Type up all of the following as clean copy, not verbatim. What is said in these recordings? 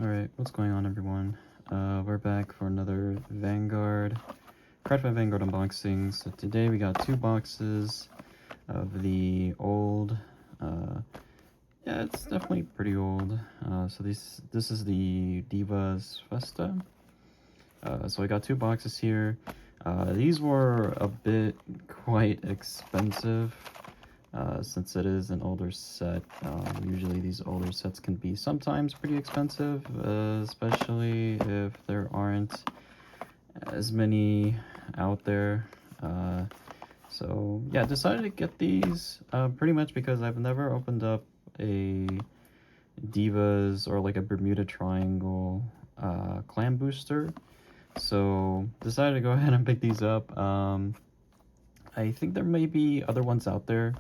Alright, what's going on, everyone? We're back for another Vanguard, Cardfight Vanguard unboxing. So today we got two boxes of the old, yeah, it's definitely pretty old. So this is the Diva's Festa. So I got two boxes here. These were a bit quite expensive. Since it is an older set, usually these older sets can be sometimes pretty expensive, especially if there aren't as many out there. So yeah, I decided to get these pretty much because I've never opened up a Divas or like a Bermuda Triangle clan booster. So decided to go ahead and pick these up. I think there may be other ones out there.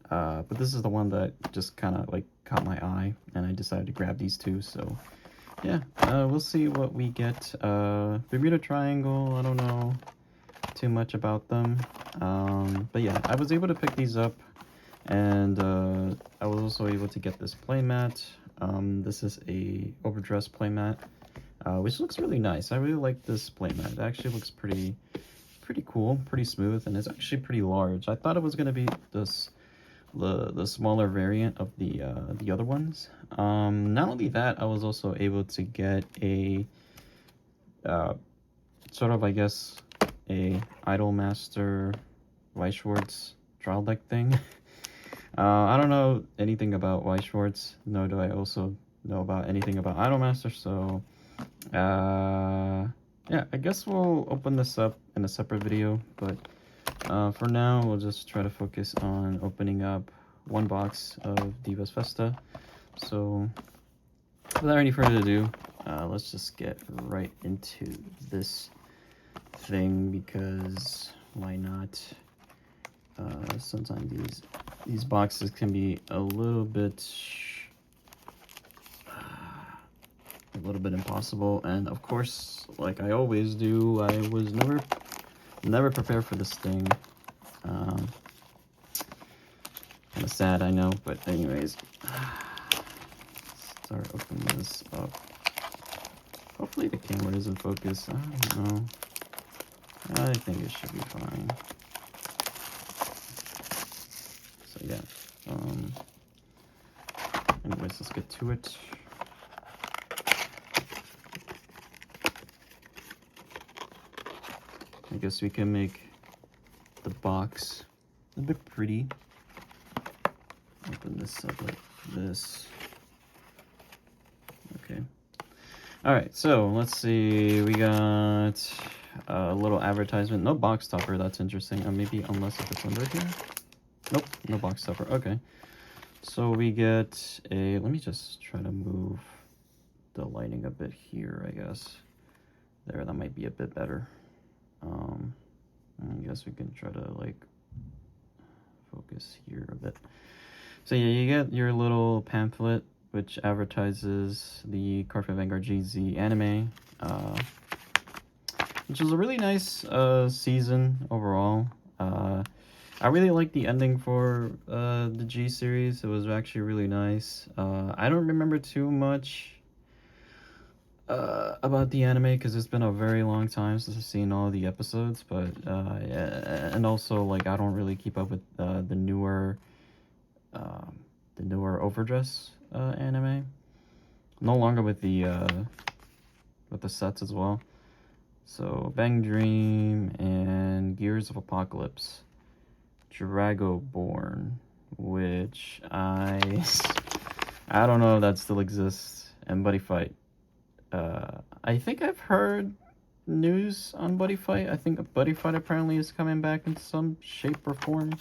But this is the one that just kind of like caught my eye, and I decided to grab these two. So yeah, we'll see what we get. Bermuda Triangle, I don't know too much about them, but yeah, I was able to pick these up, and I was also able to get this playmat. This is a overdress playmat, which looks really nice. I really like this playmat. It actually looks pretty cool, pretty smooth, and it's actually pretty large. I thought it was going to be the smaller variant of the other ones. Not only that, I was also able to get a sort of, I guess, a Idolmaster Weiss trial deck thing. I don't know anything about Weiss, nor do I also know about anything about Idolmaster, so yeah, I guess we'll open this up in a separate video, but for now, we'll just try to focus on opening up one box of Diva's Festa. So, without any further ado, let's just get right into this thing, because why not? Sometimes these boxes can be a little bit impossible, and of course, like I always do, I was never prepared for this thing. Kind of sad, I know, but anyways, start opening this up. Hopefully the camera doesn't focus. I don't know. I think it should be fine. So yeah. Anyways, let's get to it. I guess we can make the box a bit pretty. Open this up like this. Okay. Alright, so let's see. We got a little advertisement. No box topper. That's interesting. Maybe unless if it's under here. Nope, no box topper. Okay. So we get a... Let me just try to move the lighting a bit here, I guess. There, that might be a bit better. I guess we can try to like focus here a bit. So yeah, you get your little pamphlet which advertises the Cardfight Vanguard GZ anime, which was a really nice season overall. I really liked the ending for the G series. It was actually really nice. I don't remember too much about the anime because it's been a very long time since I've seen all the episodes, but yeah, and also like I don't really keep up with the newer overdress anime. No longer with the sets as well. So Bang Dream and Gears of Apocalypse, Dragoborn, which I don't know if that still exists, and Buddy Fight. I think I've heard news on Buddy Fight. I think Buddy Fight apparently is coming back in some shape or form.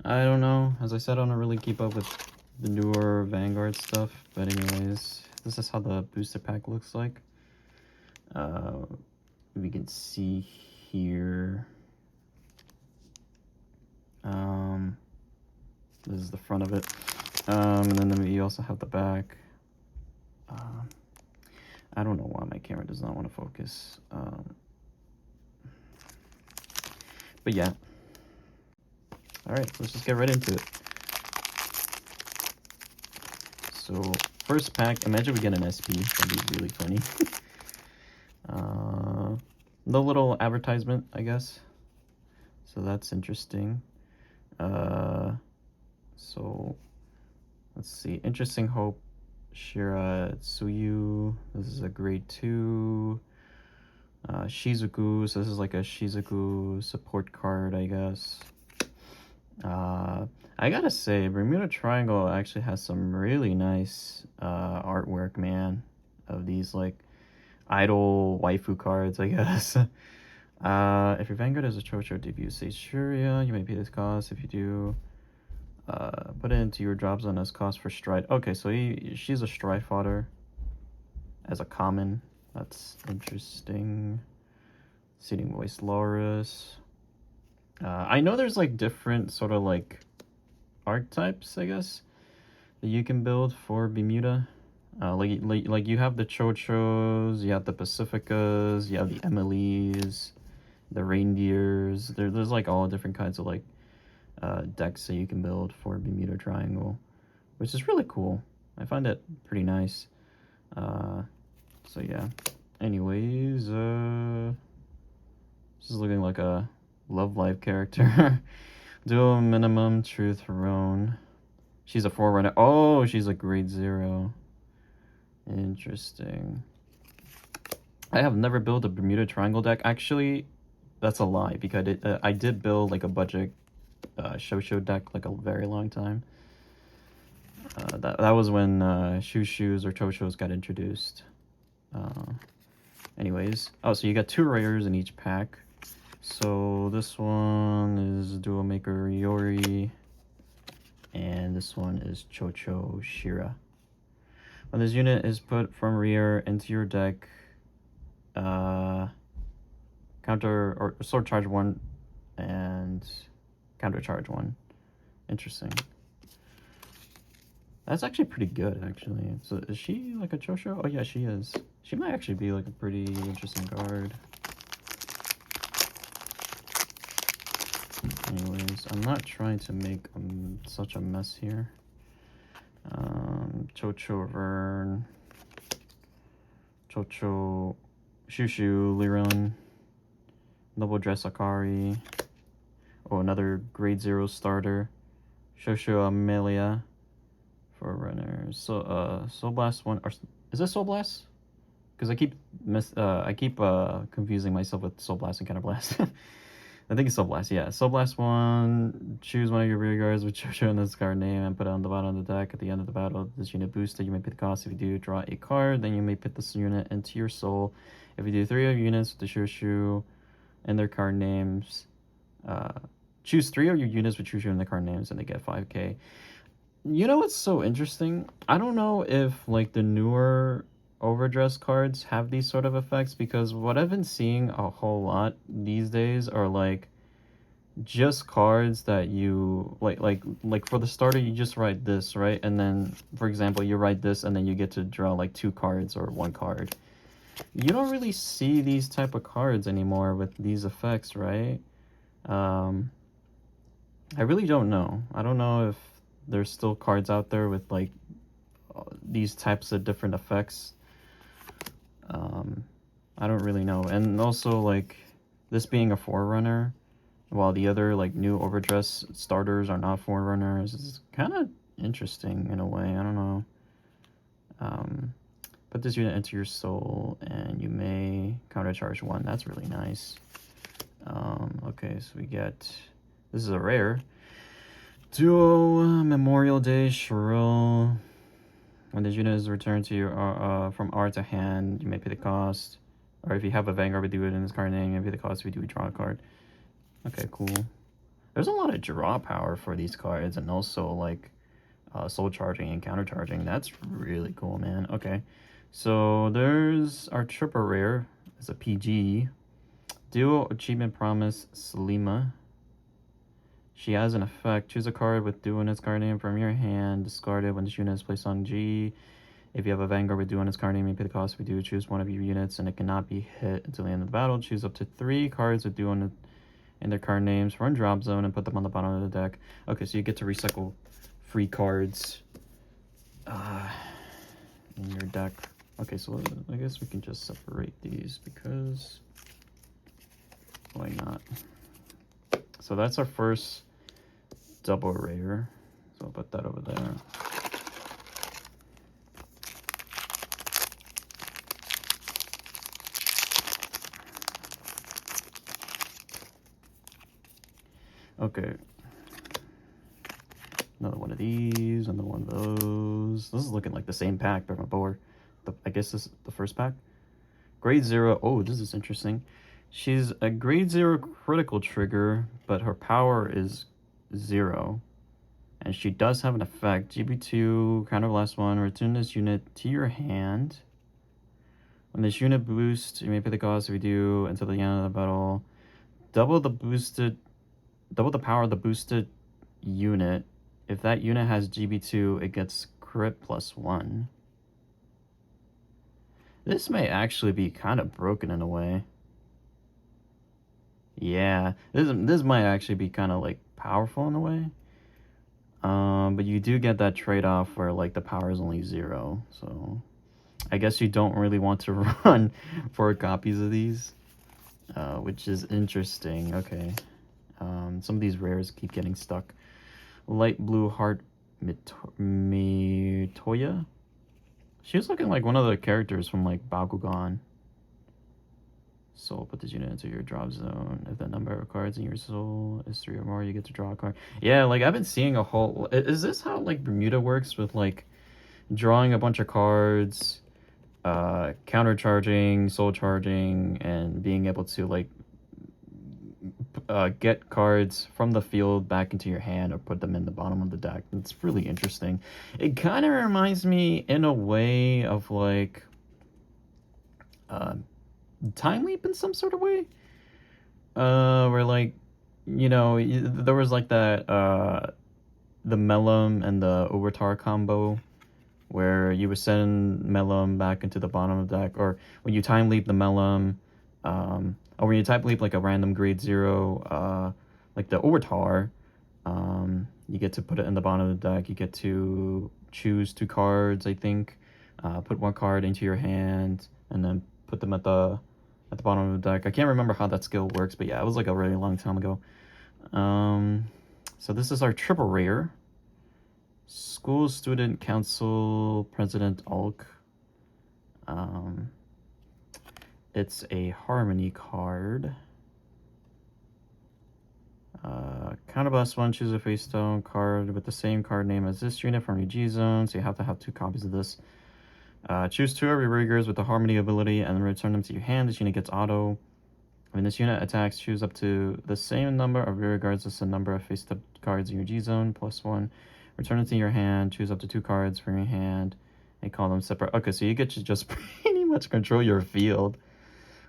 I don't know. As I said, I don't really keep up with the newer Vanguard stuff. But anyways, this is how the booster pack looks like. We can see here. This is the front of it. And then we also have the back. I don't know why my camera does not want to focus. But yeah. Alright, let's just get right into it. So, first pack. Imagine we get an SP. That'd be really funny. No little advertisement, I guess. So that's interesting. So let's see. Interesting Hope, Shira, Tsuyu. This is a grade 2. Shizuku. So this is like a Shizuku support card, I guess. I gotta say, Bermuda Triangle actually has some really nice artwork, man, of these like idol waifu cards, I guess. If your Vanguard has a Chocho debut, say Shuria, you may pay this cost. If you do, put it into your drop zone as cost for Stride. Okay, so she's a Stride fodder as a common. That's interesting. Seating Voice Loris. I know there's like different sort of like archetypes, I guess, that you can build for Bermuda. Like you have the Chochos, you have the Pacificas, you have the Emilys, the Reindeers. There's like all different kinds of like decks that you can build for Bermuda Triangle, which is really cool. I find it pretty nice. So yeah. Anyways, this is looking like a Love Life character. Dual minimum truth Roan. She's a forerunner. Oh, she's a grade 0. Interesting. I have never built a Bermuda Triangle deck. Actually, that's a lie, because I did build like a budget Shosho deck like a very long time. That was when Shoes or Chochos got introduced. Anyways, oh, so you got 2 rares in each pack. So this one is Duo Maker Yori, and this one is Chocho Shira. When this unit is put from rear into your deck, counter or sword charge 1 and counter charge 1. Interesting. That's actually pretty good, actually. So is she like a Chocho? Oh yeah, she is. She might actually be like a pretty interesting card. Anyways, I'm not trying to make such a mess here. Chocho Vern, Chocho Shushu Liron, Noble Dress Akari. Oh, another grade 0 starter. Shosho Amelia for runners. So Soul Blast 1, or is it Soul Blast? Because I keep confusing myself with Soul Blast and Counter Blast. I think it's Soul Blast, yeah. Soul Blast 1, choose one of your rear guards with Chocho in this card name and put it on the bottom of the deck. At the end of the battle, this unit boosted. You may pay the cost. If you do, draw a card. Then you may put this unit into your soul. If you do 3 of your units with the Shoshu and their card names, choose 3 of your units with Shoshu and their card names, and they get 5k. You know what's so interesting? I don't know if like the newer overdress cards have these sort of effects, because what I've been seeing a whole lot these days are like just cards that you like for the starter, you just write this, right? And then for example, you write this and then you get to draw like 2 cards or 1 card. You don't really see these type of cards anymore with these effects, right? I really don't know. I don't know if there's still cards out there with like these types of different effects. I don't really know. And also, like, this being a forerunner, while the other like new overdress starters are not forerunners, is kind of interesting in a way. I don't know. Put this unit into your soul and you may countercharge 1. That's really nice. Okay, so we get, this is a rare. Duo Memorial Day Shrill. When this unit is returned to your from R to hand, you may pay the cost. Or if you have a Vanguard, we do it in this card name, you may pay the cost if you do draw a card. Okay, cool. There's a lot of draw power for these cards, and also like soul charging and counter charging. That's really cool, man. Okay, so there's our triple rare. It's a PG. Duo Achievement Promise Salima. She has an effect. Choose a card with Duo in its card name from your hand. Discard it when this unit is placed on G. If you have a Vanguard with Duo in its card name, you pay the cost. If you do, choose one of your units and it cannot be hit until the end of the battle. Choose up to 3 cards with Duo in their card names from drop zone and put them on the bottom of the deck. Okay, so you get to recycle free cards. in your deck. Okay, so I guess we can just separate these because why not? So that's our first double rare. So I'll put that over there. Okay. Another one of these, another one of those. This is looking like the same pack, but more. I guess this is the first pack. Grade 0. Oh, this is interesting. She's a grade 0 critical trigger, but her power is 0. And she does have an effect. GB2, counter last one. Return this unit to your hand. When this unit boosts, you may pay the cost if you do until the end of the battle. Double the power of the boosted unit. If that unit has GB2, it gets crit +1. This may actually be kind of broken in a way. Yeah, this might actually be kind of like powerful in a way. But you do get that trade-off where like the power is only 0. So I guess you don't really want to run 4 copies of these, which is interesting. Okay. Some of these rares keep getting stuck. Light blue heart Mitoya. She was looking like one of the characters from like Bakugan. Soul, put this unit into your drop zone. If the number of cards in your soul is 3 or more, you get to draw a card. Yeah, like I've been seeing a whole... Is this how like Bermuda works with like drawing a bunch of cards, countercharging, soul charging, and being able to like get cards from the field back into your hand or put them in the bottom of the deck? It's really interesting. It kind of reminds me in a way of like Time Leap in some sort of way, where like, you know, there was like that the Melum and the Overtar combo where you would send Melum back into the bottom of the deck, or when you Time Leap the Melum, or when you Time Leap like a random grade 0 like the Overtar, you get to put it in the bottom of the deck. You get to choose 2 cards, I think, put 1 card into your hand, and then put them at the bottom of the deck. I can't remember how that skill works, but yeah, it was like a really long time ago. So this is our triple rare. School Student Council President Ulk. It's a Harmony card. Counterblast 1, choose a face stone card with the same card name as this unit from your G zone, so you have to have 2 copies of this. Choose 2 of your riggers with the Harmony ability and return them to your hand. This unit gets auto. When this unit attacks, choose up to the same number of rear guards as the number of face-up cards in your G zone, +1. Return it to your hand. Choose up to 2 cards from your hand and call them separate. Okay, so you get to just pretty much control your field.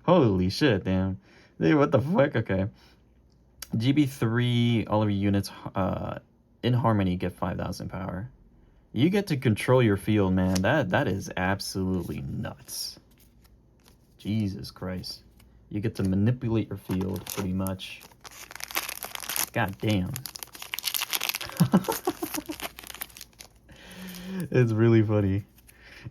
Holy shit, damn. Dude, what the fuck? Okay. GB3, all of your units in Harmony get 5,000 power. You get to control your field, man. That is absolutely nuts. Jesus Christ. You get to manipulate your field, pretty much. God damn. It's really funny.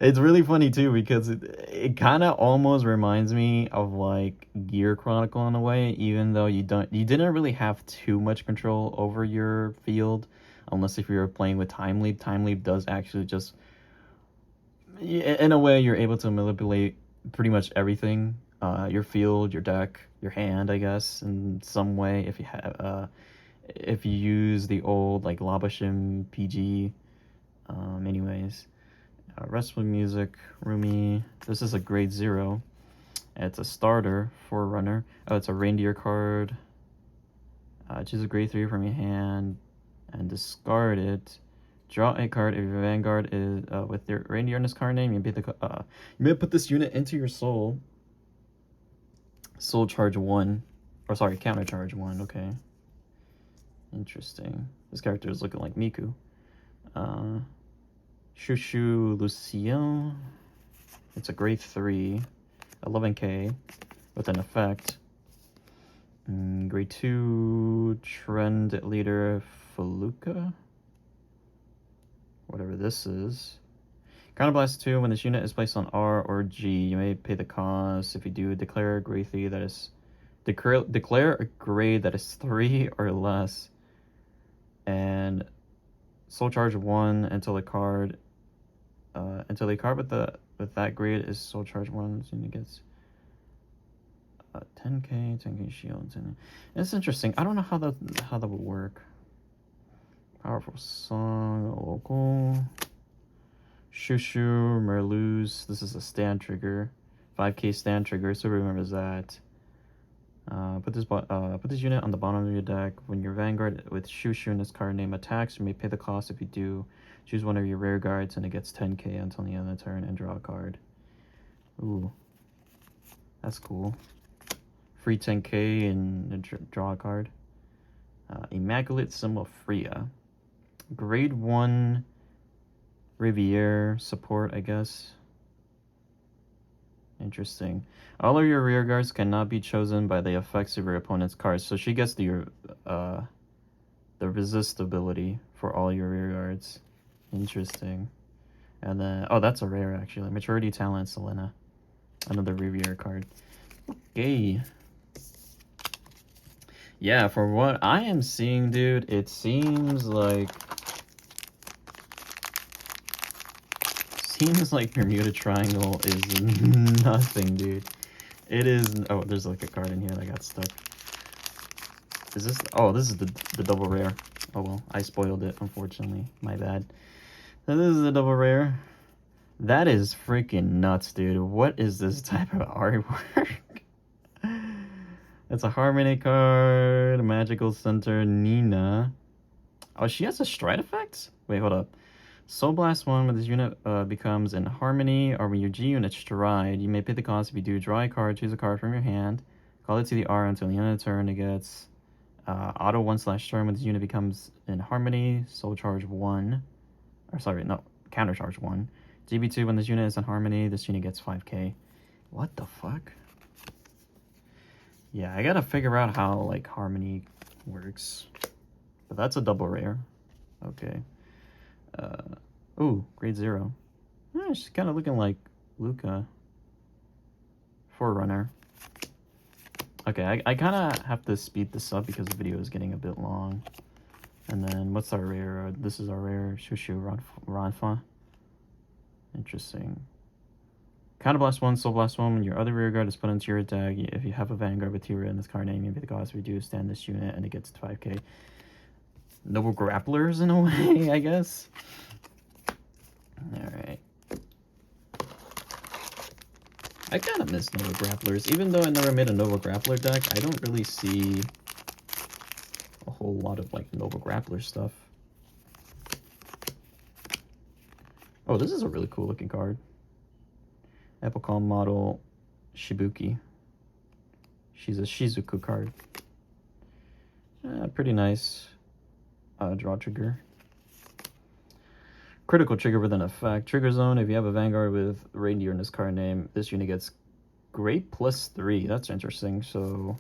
It's really funny, too, because it kind of almost reminds me of, like, Gear Chronicle in a way, even though you didn't really have too much control over your field. Unless if you're playing with Time Leap. Time Leap does actually just... In a way, you're able to manipulate pretty much everything. Your field, your deck, your hand, I guess, in some way. If you have, if you use the old, like, Labashim PG. Anyways. Restful Music, Rumi. This is a grade 0. It's a starter, Forerunner. Oh, it's a Reindeer card. Choose a grade 3 from your hand and discard it. Draw a card if your Vanguard is with your Reindeer in this card name. You may put this unit into your soul. Soul charge 1. Or sorry, counter charge 1. Okay. Interesting. This character is looking like Miku. Shushu Lucien. It's a grade 3. 11k with an effect. Grade 2 Trend Leader Feluca. Whatever this is. Counterblast 2, when this unit is placed on R or G, you may pay the cost. If you do, declare a grade 3 that is... Declare a grade that is 3 or less. And soul charge 1 until the card... until the card with that grade is soul charge 1, so it gets... 10k shield. It's interesting. I don't know how that would work. Powerful song, local. Shushu, Merluz. This is a stand trigger. 5k stand trigger, so remembers that. Put this unit on the bottom of your deck. When your Vanguard with Shushu in this card name attacks, you may pay the cost. If you do, choose one of your rear guards and it gets 10k until the end of the turn and draw a card. Ooh. That's cool. Free 10k and draw a card. Immaculate Symbol Freya. Grade 1 Riviere support, I guess. Interesting. All of your rear guards cannot be chosen by the effects of your opponent's cards. So she gets the resist ability for all your rear guards. Interesting. And then, oh, that's a rare actually. Maturity Talent Selena. Another Riviere card. Okay. Yeah, for what I am seeing, dude, it seems like Bermuda Triangle is nothing, dude. It is... Oh, there's like a card in here that got stuck. Is this... Oh, this is the double rare. Oh, well, I spoiled it, unfortunately. My bad. So this is the double rare. That is freaking nuts, dude. What is this type of artwork? It's a Harmony card. Magical Center, Nina. Oh, she has a stride effect? Wait, hold up. Soul Blast 1, when this unit becomes in Harmony, or when your G unit stride, you may pay the cost. If you do, draw a card, choose a card from your hand, call it to the R until the end of the turn. It gets auto 1/turn when this unit becomes in Harmony, Soul Charge 1. Or sorry, no, Counter Charge 1. GB2, when this unit is in Harmony, this unit gets 5k. What the fuck? Yeah, I gotta figure out how, like, Harmony works. But that's a double rare. Okay. Ooh, grade 0. She's kind of looking like Luca. Forerunner. Okay, I kind of have to speed this up because the video is getting a bit long. And then, what's our rare? This is our rare Shushu Ranfa. Interesting. Counterblast 1, Soul Blast 1, when your other rear guard is put into your deck, if you have a Vanguard with Tira in this card name, maybe the cost reduce, stand this unit, and it gets 5k. Noble Grapplers, in a way, I guess. Alright. I kind of miss Noble Grapplers. Even though I never made a Noble Grappler deck, I don't really see a whole lot of, like, Noble Grappler stuff. Oh, this is a really cool looking card. Epicom model Shibuki. She's a Shizuku card. Pretty nice. Draw trigger. Critical trigger with an effect. Trigger zone, if you have a Vanguard with Reindeer in this card name, this unit gets Great +3. That's interesting. So,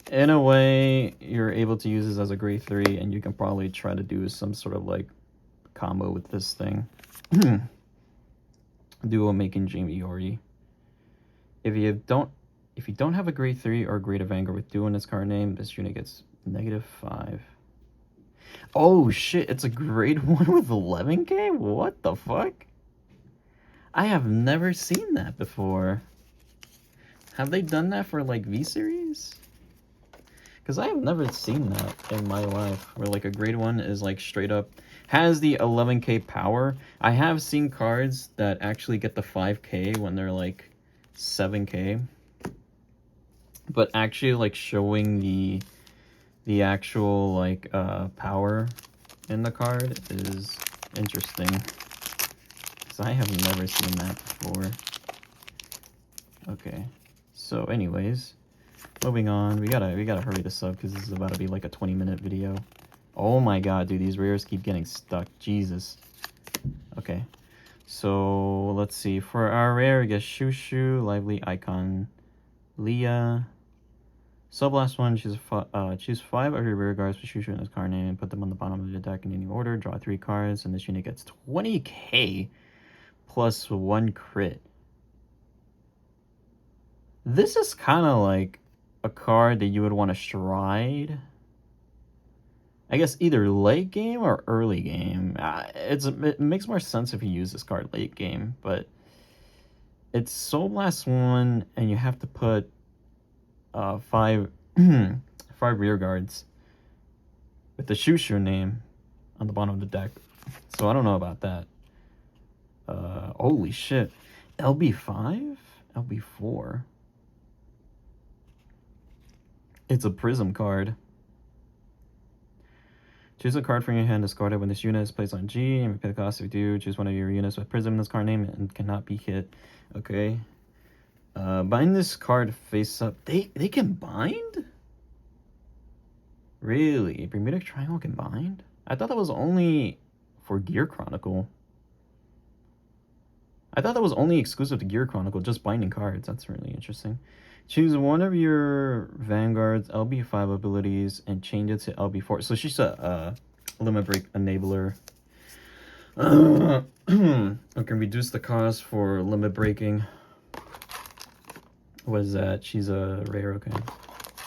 in a way, you're able to use this as a grade 3, and you can probably try to do some sort of, like, combo with this thing. Duo making Jamie Yori. If you don't have a grade 3 or grade of Vanguard with Duo in this card name, this unit gets -5. Oh shit, it's a grade 1 with 11k? What the fuck? I have never seen that before. Have they done that for, like, V-Series? Because I have never seen that in my life, where, like, a grade 1 is, like, straight up has the 11k power. I have seen cards that actually get the 5k when they're, like, 7k. But actually, like, showing the actual, like, power in the card is interesting. Because I have never seen that before. Okay. So, anyways, moving on. We gotta hurry this up because this is about to be, like, a 20-minute video. Oh my god, dude, these rares keep getting stuck. Jesus. Okay. So, let's see. For our rare, we get Shushu, Lively Icon, Leah, So last one, choose 5 of your rear guards with Shushu in his card name and put them on the bottom of the deck in any order. Draw 3 cards, and this unit gets 20k plus 1 crit. This is kind of like a card that you would want to stride. I guess either late game or early game. It makes more sense if you use this card late game, but it's Soul Blast 1, and you have to put 5 rear guards with the Shushu name on the bottom of the deck. So I don't know about that. Holy shit. LB5? LB4? It's a Prism card. Choose a card from your hand, discard it when this unit is placed on G, and repeat the cost if you do. Choose one of your units with Prism in this card name and cannot be hit. Okay. Bind this card face up. They can bind? Really? Bermuda Triangle can bind? I thought that was only for Gear Chronicle. I thought that was only exclusive to Gear Chronicle, just binding cards. That's really interesting. Choose one of your Vanguard's LB5 abilities and change it to LB4. So she's a limit break enabler. Okay, reduce the cost for limit breaking. What is that? She's a rare, okay.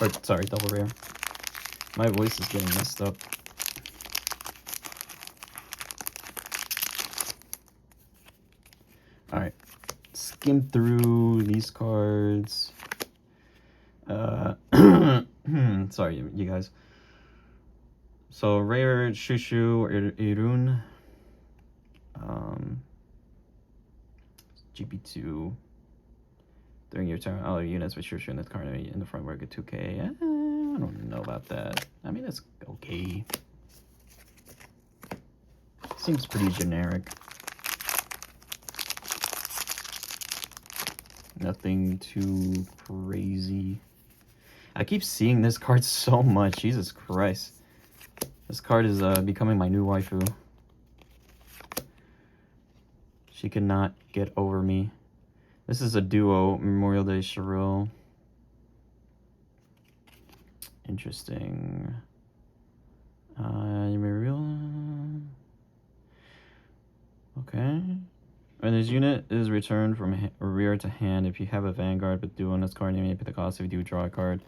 Or, sorry, double rare. My voice is getting messed up. Alright. Skim through these cards. Sorry, you guys. So, rare, Shushu, Irun. GP2. During your turn, all your units with Shushu in the card in the front row get 2k. I don't know about that. I mean, that's okay. Seems pretty generic. Nothing too crazy. I keep seeing this card so much. Jesus Christ. This card is becoming my new waifu. She cannot get over me. This is a duo, Memorial Day Cheryl. Interesting. Okay. When this unit is returned from rear to hand, if you have a Vanguard with duo on its card name, you pay the cost if you do draw a card.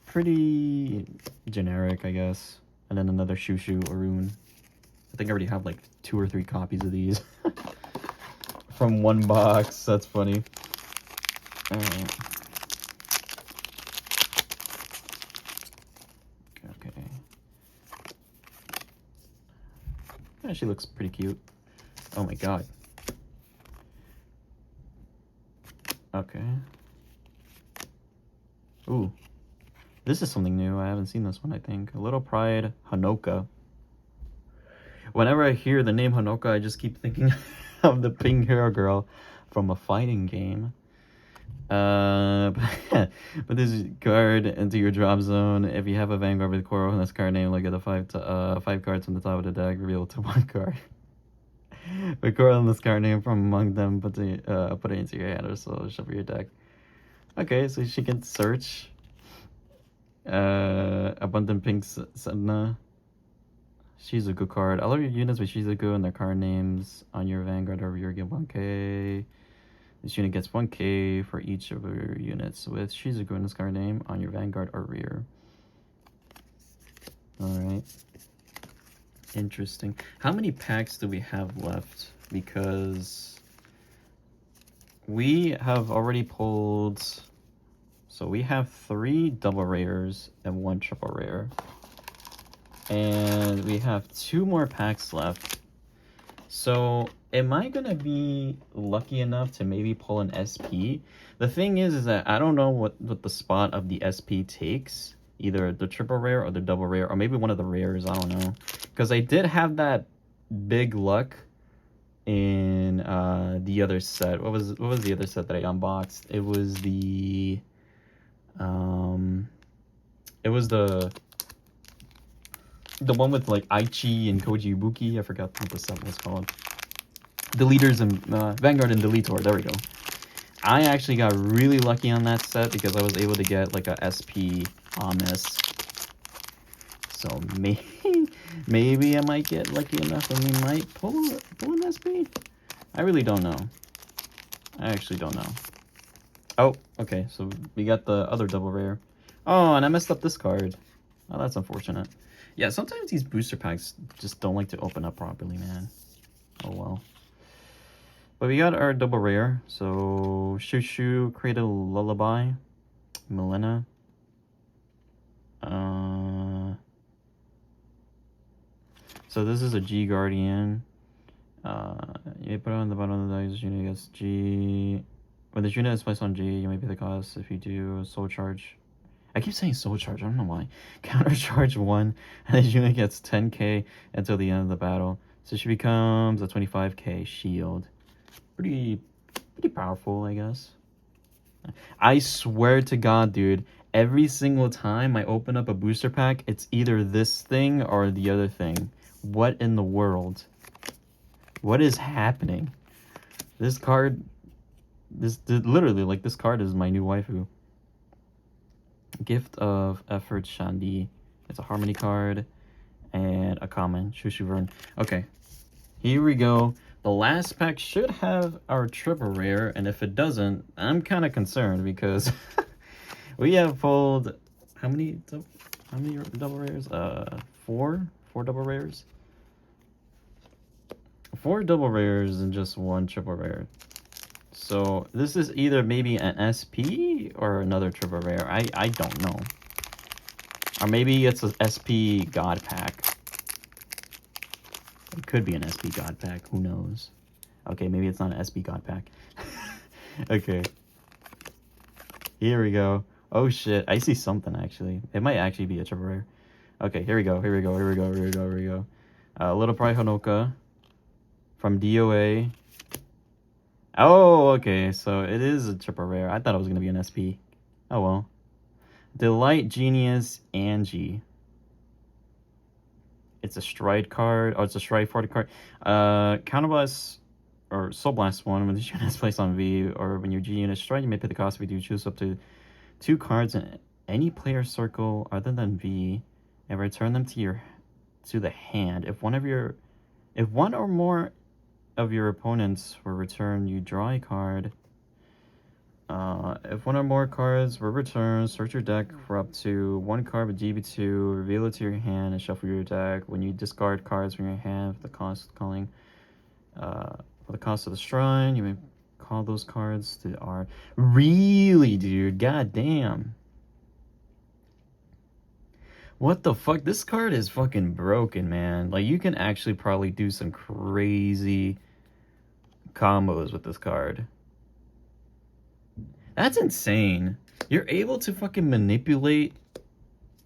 Pretty generic, I guess. And then another Shushu Arun. I think I already have like 2 or 3 copies of these. From one box. That's funny. Alright. Okay. Yeah, she looks pretty cute. Oh my god. Okay. Ooh. This is something new. I haven't seen this one, I think. A Little Pride Hanoka. Whenever I hear the name Hanoka, I just keep thinking of the pink hair girl from a fighting game. Put this card into your drop zone. If you have a Vanguard with Coral in this card name, look at the 5 cards on the top of the deck, reveal to 1 card. With Coral in this card name from among them, put it into your hand or so shuffle your deck. Okay, so she can search. Abundant Pink Sedna. Shizuku card. All of your units with Shizuku and their card names on your Vanguard or rear get 1k. This unit gets 1k for each of your units with Shizuku in this card name on your Vanguard or rear. Alright. Interesting. How many packs do we have left? Because we have already pulled... So we have 3 double rares and 1 triple rare. And we have 2 more packs left. So am I gonna be lucky enough to maybe pull an SP? The thing is that I don't know what the spot of the SP takes. Either the triple rare or the double rare, or maybe one of the rares, I don't know. Because I did have that big luck in the other set. What was the other set that I unboxed? It was the one with like Aichi and Koji Ibuki. I forgot what the set was called. Deleters and Vanguard and Deletor. There we go. I actually got really lucky on that set because I was able to get like a SP Thomas. So maybe I might get lucky enough and we might pull an SP. I really don't know. I actually don't know. Oh, okay, so we got the other double rare. Oh, and I messed up this card. Oh, that's unfortunate. Yeah, sometimes these booster packs just don't like to open up properly, man. Oh well. But we got our double rare. So Shushu, Create a Lullaby, Milena. So this is a G Guardian. You put it on the bottom of the dice unit gets G. When this unit is placed on G, you may pay the cost. If you do, Soul Charge. I keep saying Soul Charge, I don't know why. Counter Charge 1, and this unit gets 10k until the end of the battle. So she becomes a 25k shield. Pretty powerful, I guess. I swear to God, dude, every single time I open up a booster pack, it's either this thing or the other thing. What in the world? What is happening? This card, literally, like, this card is my new waifu. Gift of Effort Shandi. It's a Harmony card and a common Shushu Vern. Okay, here we go. The last pack should have our triple rare, and if it doesn't, I'm kind of concerned because we have pulled how many double rares? Four double rares. 4 double rares and just 1 triple rare. So this is either maybe an SP or another triple rare. I don't know. Or maybe it's an SP God Pack. It could be an SP God Pack. Who knows? Okay, maybe it's not an SP God Pack. Okay. Here we go. Oh shit, I see something actually. It might actually be a triple rare. Okay, here we go. Little Pride Honoka from DOA. Oh, okay, so it is a triple rare. I thought it was going to be an SP. Oh, well. Delight Genius Angie. It's a Stride card. Oh, it's a Stride 40 card. Counterblast or Soul Blast 1 when the unit is placed on V, or when your G unit Stride, you may pay the cost if you choose up to 2 cards in any player circle other than V and return them to the hand. If one or more of your opponents were returned, you draw a card. If one or more cards were returned, search your deck for up to 1 card with GB2, reveal it to your hand, and shuffle your deck. When you discard cards from your hand, for the cost of the shrine, you may call those cards to our. Really, dude? God damn. What the fuck? This card is fucking broken, man. Like, you can actually probably do some crazy combos with this card. That's insane. You're able to fucking manipulate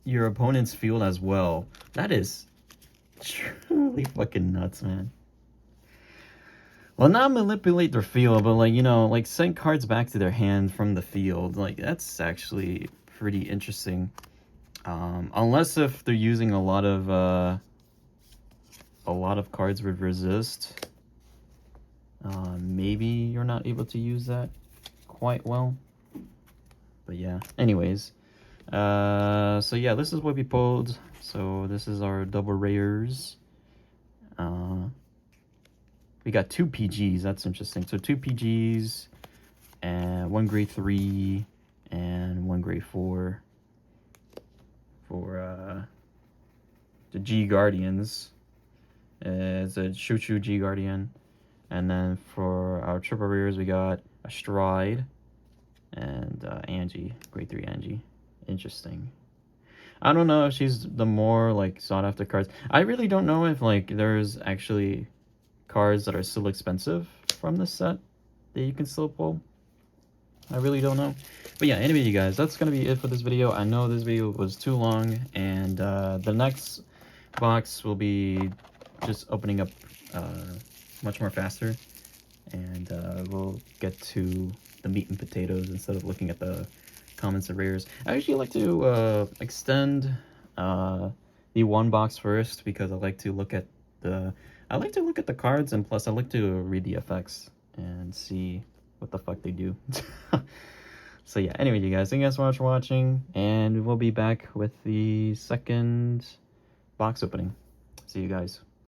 your opponent's field as well. That is truly fucking nuts, man. Well, not manipulate their field, but like, you know, like send cards back to their hand from the field. Like, that's actually pretty interesting. Unless if they're using a lot of cards with resist, maybe you're not able to use that quite well. But yeah, anyways, so yeah, this is what we pulled. So this is our double rares. We got 2 PGs. That's interesting. So 2 PGs and 1 grade 3 and 1 grade 4 for the G Guardians. It's a Chuchu G Guardian. And then for our triple rares, we got a Stride and Angie, grade 3 Angie. Interesting. I don't know if she's the more like sought after cards. I really don't know if like there's actually cards that are still expensive from this set that you can still pull. I really don't know. But yeah, anyway, you guys, that's gonna be it for this video. I know this video was too long, and the next box will be just opening up much more faster, and we'll get to the meat and potatoes instead of looking at the comments and rares. I actually like to extend the one box first because I like to look at the cards, and plus I like to read the effects and see what the fuck they do. So yeah, anyway, you guys, thank you guys so much for watching, and we'll be back with the second box opening. See you guys.